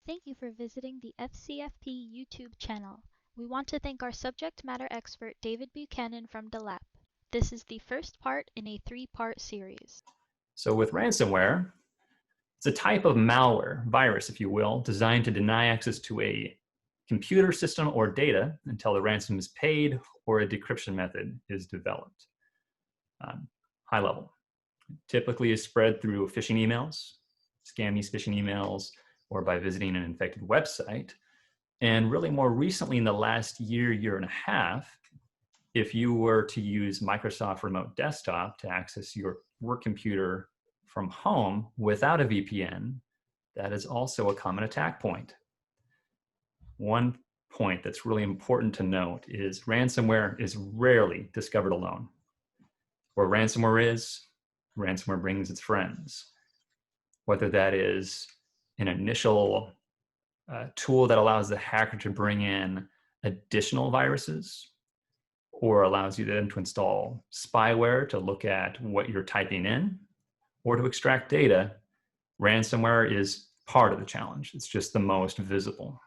Thank you for visiting the FCFP YouTube channel. We want to thank our subject matter expert David Buchanan from Delap. This is the first part in a three-part series. So with ransomware, it's a type of malware, virus if you will, designed to deny access to a computer system or data until the ransom is paid or a decryption method is developed. High level. Typically is spread through phishing emails, scammy phishing emails, or by visiting an infected website. And really more recently in the last year and a half, if you were to use Microsoft Remote Desktop to access your work computer from home without a VPN, that is also a common attack point. One point that's really important to note is ransomware is rarely discovered alone. Where ransomware is, ransomware brings its friends. Whether that is an initial tool that allows the hacker to bring in additional viruses, or allows you then to install spyware to look at what you're typing in, or to extract data, ransomware is part of the challenge. It's just the most visible.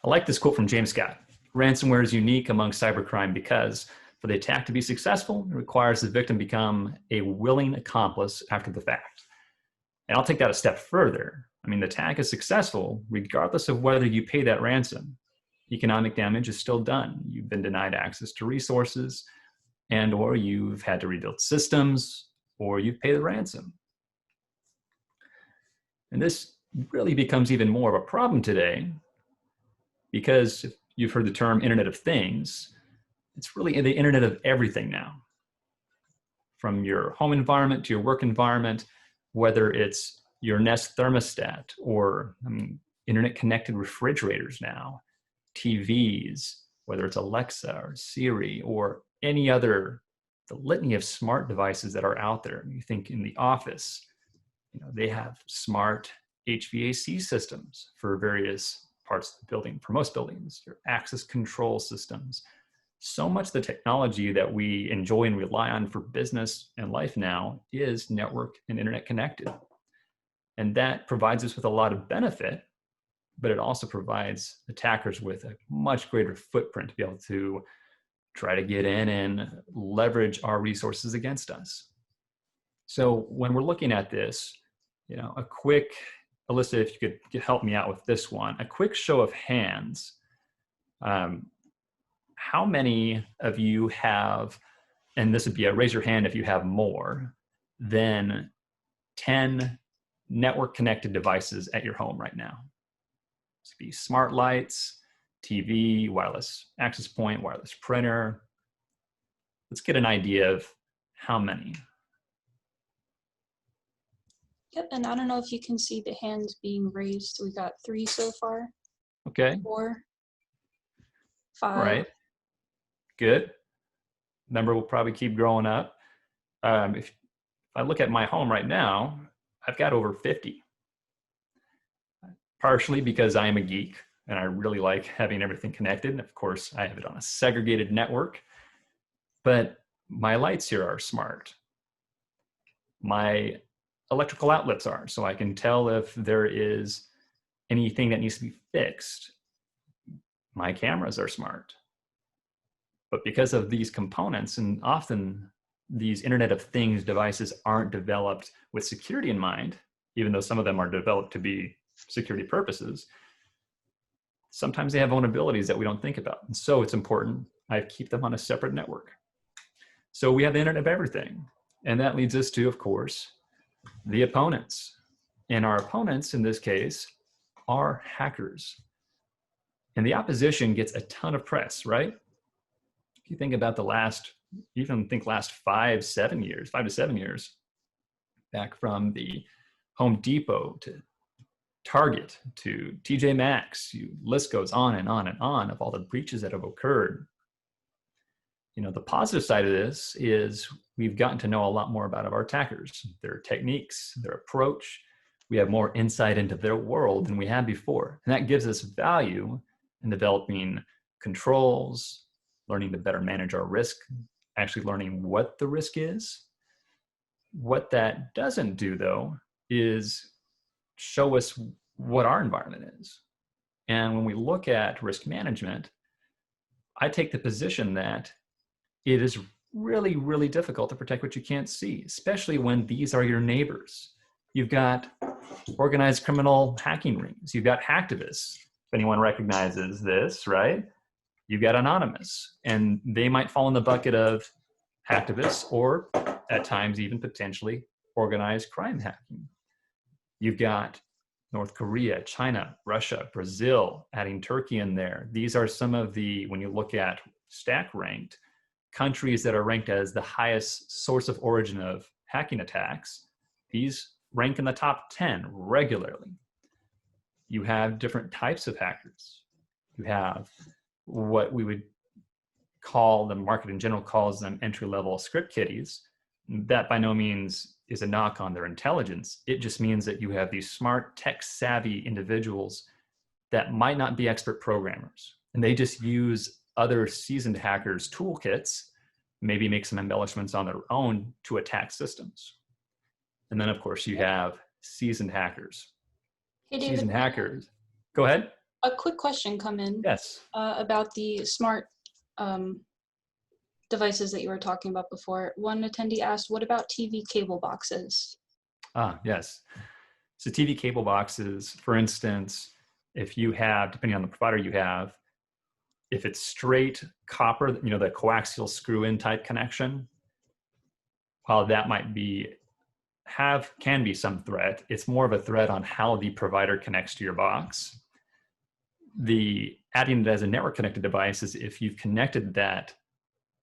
I like this quote from James Scott. Ransomware is unique among cybercrime because for the attack to be successful, it requires the victim become a willing accomplice after the fact. And I'll take that a step further. I mean, the attack is successful regardless of whether you pay that ransom. Economic damage is still done. You've been denied access to resources, and or you've had to rebuild systems, or you've paid the ransom. And this really becomes even more of a problem today because if you've heard the term Internet of Things, it's really the Internet of everything now. From your home environment to your work environment, whether it's your Nest thermostat or internet-connected refrigerators now, TVs, whether it's Alexa or Siri or any other, the litany of smart devices that are out there. You think in the office, they have smart HVAC systems for various parts of the building, for most buildings, your access control systems. So much of the technology that we enjoy and rely on for business and life now is network and internet connected. And that provides us with a lot of benefit, but it also provides attackers with a much greater footprint to be able to try to get in and leverage our resources against us. So when we're looking at this, a quick, Alyssa, if you could help me out with this one, a quick show of hands. How many of you have, and this would be a raise your hand if you have more than 10 network connected devices at your home right now? This would be smart lights, TV, wireless access point, wireless printer. Let's get an idea of how many. Yep, and I don't know if you can see the hands being raised. We got 3 so far. Okay. 4, 5. All right. Good. Number will probably keep growing up. If I look at my home right now, I've got over 50. Partially because I am a geek and I really like having everything connected. And of course, I have it on a segregated network. But my lights here are smart. My electrical outlets are, so I can tell if there is anything that needs to be fixed. My cameras are smart. But because of these components, and often these Internet of Things devices aren't developed with security in mind, even though some of them are developed to be security purposes, sometimes they have vulnerabilities that we don't think about. And so it's important I keep them on a separate network. So we have the Internet of Everything. And that leads us to, of course, the opponents. And our opponents in this case are hackers. And the opposition gets a ton of press, right? If you think about the last 5 to 7 years, back from the Home Depot to Target to TJ Maxx, list goes on and on and on of all the breaches that have occurred. The positive side of this is we've gotten to know a lot more about our attackers, their techniques, their approach. We have more insight into their world than we had before. And that gives us value in developing controls, learning to better manage our risk, actually learning what the risk is. What that doesn't do, though, is show us what our environment is. And when we look at risk management, I take the position that it is really, really difficult to protect what you can't see, especially when these are your neighbors. You've got organized criminal hacking rings. You've got hacktivists. If anyone recognizes this, right? You've got anonymous, and they might fall in the bucket of hacktivists or at times even potentially organized crime hacking. You've got North Korea, China, Russia, Brazil, adding Turkey in there. These are some of the, when you look at stack ranked, countries that are ranked as the highest source of origin of hacking attacks. These rank in the top 10 regularly. You have different types of hackers. You have what we would call, the market in general calls them entry-level script kiddies. That by no means is a knock on their intelligence. It just means that you have these smart, tech-savvy individuals that might not be expert programmers. And they just use other seasoned hackers' toolkits, maybe make some embellishments on their own to attack systems. And then, of course, you have seasoned hackers. Hey, David, Seasoned hackers. Go ahead. a quick question come in. Yes. About the smart devices that you were talking about before. One attendee asked, what about TV cable boxes? Yes. So TV cable boxes, for instance, if you have, depending on the provider you have, if it's straight copper, the coaxial screw-in type connection, while that might can be some threat, it's more of a threat on how the provider connects to your box. The adding it as a network connected device is if you've connected that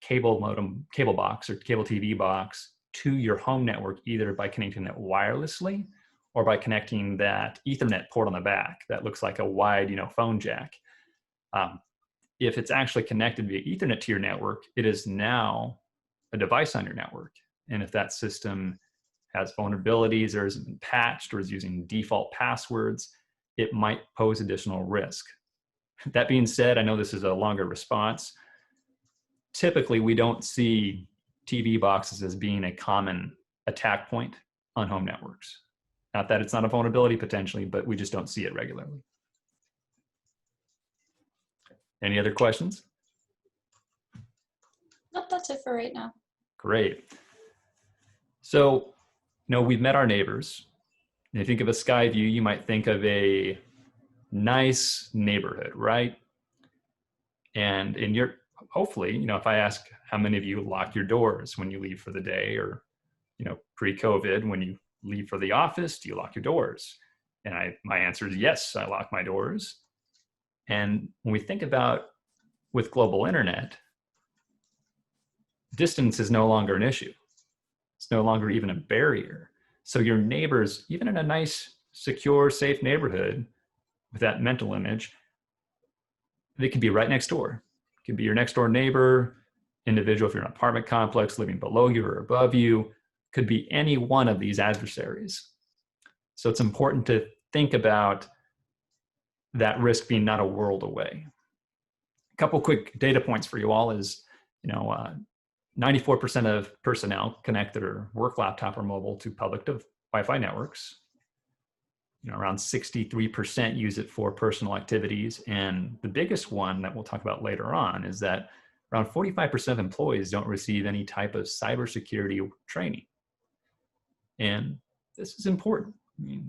cable modem, cable box or cable TV box to your home network, either by connecting it wirelessly or by connecting that Ethernet port on the back that looks like a wide, phone jack. If it's actually connected via Ethernet to your network, it is now a device on your network. And if that system has vulnerabilities or isn't been patched or is using default passwords, it might pose additional risk. That being said, I know this is a longer response. Typically, we don't see TV boxes as being a common attack point on home networks. Not that it's not a vulnerability potentially, but we just don't see it regularly. Any other questions? Nope, that's it for right now. Great. So, we've met our neighbors. And if you think of a sky view, you might think of a nice neighborhood, right? And hopefully, if I ask how many of you lock your doors when you leave for the day, or, pre-COVID, when you leave for the office, do you lock your doors? And my answer is yes, I lock my doors. And when we think about with global internet, distance is no longer an issue. It's no longer even a barrier. So your neighbors, even in a nice, secure, safe neighborhood with that mental image, they could be right next door. It could be your next door neighbor, individual if you're in an apartment complex living below you or above you, could be any one of these adversaries. So it's important to think about that risk being not a world away. A couple quick data points for you all is, 94% of personnel connect their work laptop or mobile to public Wi-Fi networks. Around 63% use it for personal activities. And the biggest one that we'll talk about later on is that around 45% of employees don't receive any type of cybersecurity training. And this is important. You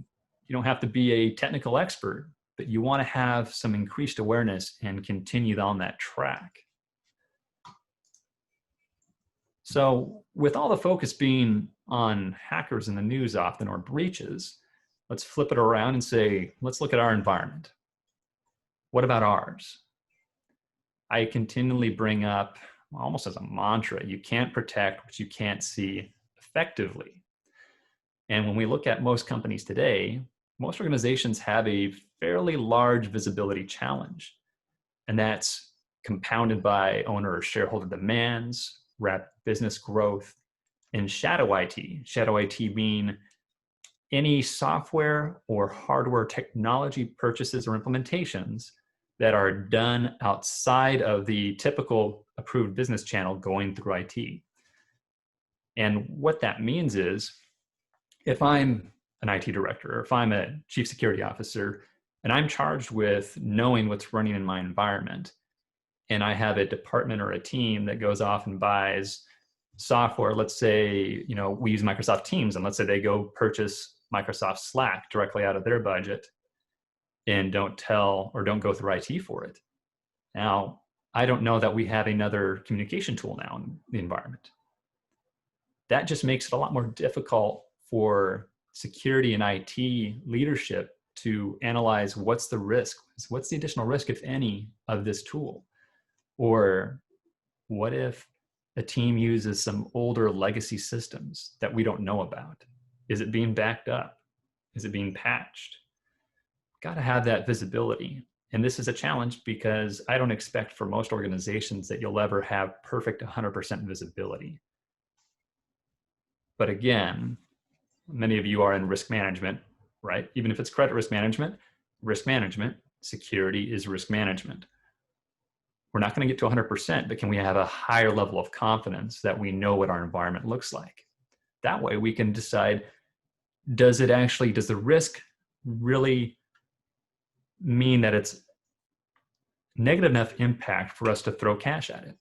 don't have to be a technical expert, but you want to have some increased awareness and continue on that track. So with all the focus being on hackers in the news often, or breaches, let's flip it around and say, let's look at our environment. What about ours? I continually bring up, almost as a mantra, you can't protect what you can't see effectively. And when we look at most companies today, most organizations have a fairly large visibility challenge. And that's compounded by owner or shareholder demands, rapid business growth, and shadow IT. Shadow IT being any software or hardware technology purchases or implementations that are done outside of the typical approved business channel going through IT. And what that means is, if I'm an IT director, or if I'm a chief security officer, and I'm charged with knowing what's running in my environment, and I have a department or a team that goes off and buys software, let's say, we use Microsoft Teams, and let's say they go purchase Microsoft Slack directly out of their budget and don't go through IT for it. Now, I don't know that we have another communication tool now in the environment. That just makes it a lot more difficult for security and IT leadership to analyze what's the risk, what's the additional risk, if any, of this tool. Or what if a team uses some older legacy systems that we don't know about? Is it being backed up? Is it being patched? Got to have that visibility. And this is a challenge because I don't expect for most organizations that you'll ever have perfect 100% visibility. But again, many of you are in risk management, right? Even if it's credit risk management, security is risk management. We're not going to get to 100%, but can we have a higher level of confidence that we know what our environment looks like? That way we can decide, does the risk really mean that it's negative enough impact for us to throw cash at it?